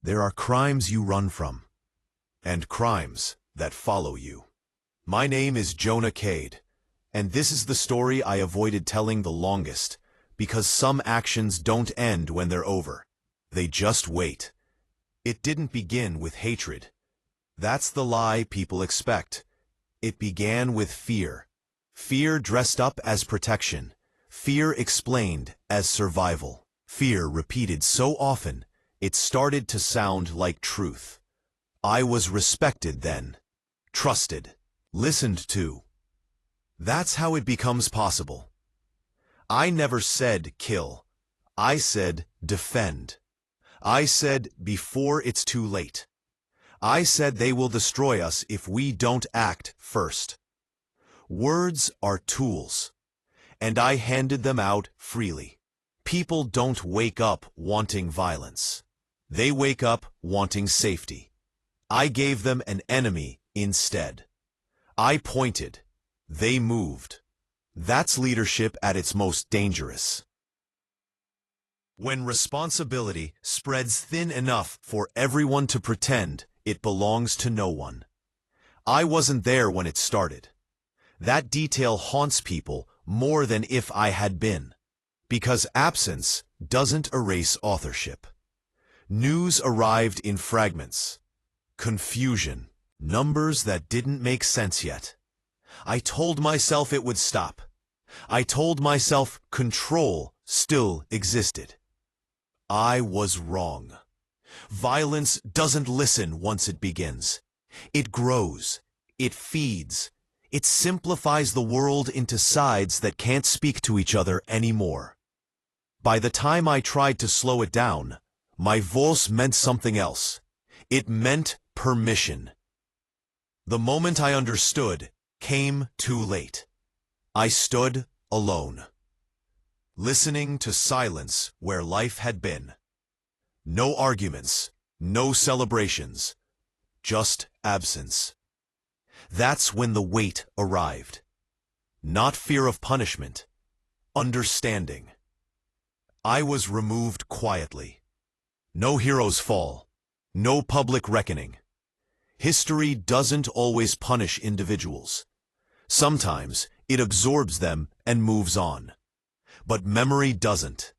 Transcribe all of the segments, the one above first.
There are crimes you run from, and crimes that follow you. My name is Jonah Kade, and this is the story I avoided telling the longest, because some actions don't end when they're over. They just wait. It didn't begin with hatred. That's the lie people expect. It began with fear. Fear dressed up as protection. Fear explained as survival. Fear repeated so often, it started to sound like truth. I was respected then, trusted, listened to. That's how it becomes possible. I never said kill. I said defend. I said before it's too late. I said they will destroy us if we don't act first. Words are tools, and I handed them out freely. People don't wake up wanting violence. They wake up wanting safety. I gave them an enemy instead. I pointed. They moved. That's leadership at its most dangerous. When responsibility spreads thin enough for everyone to pretend it belongs to no one. I wasn't there when it started. That detail haunts people more than if I had been. Because absence doesn't erase authorship. News arrived in fragments. Confusion. Numbers that didn't make sense yet. I told myself it would stop. I told myself control still existed. I was wrong. Violence doesn't listen once it begins. It grows. It feeds. It simplifies the world into sides that can't speak to each other anymore. By the time I tried to slow it down, my voice meant something else. It meant permission. The moment I understood came too late. I stood alone, listening to silence where life had been. No arguments, no celebrations, just absence. That's when the weight arrived. Not fear of punishment, understanding. I was removed quietly. No heroes fall, no public reckoning. History doesn't always punish individuals. Sometimes it absorbs them and moves on. But memory doesn't.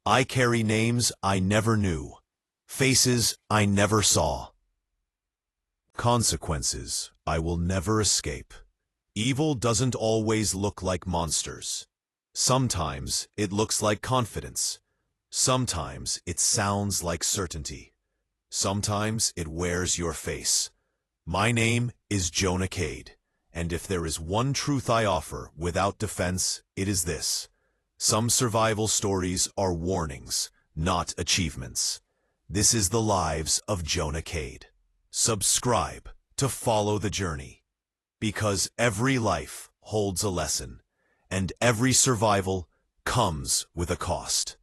I carry names I never knew, faces I never saw. Consequences I will never escape. Evil doesn't always look like monsters. Sometimes it looks like confidence. Sometimes it sounds like certainty. Sometimes it wears your face. My name is Jonah Kade, and if there is one truth I offer without defense, it is this. Some survival stories are warnings, not achievements. This is the lives of Jonah Kade. Subscribe to follow the journey, because every life holds a lesson, and every survival comes with a cost.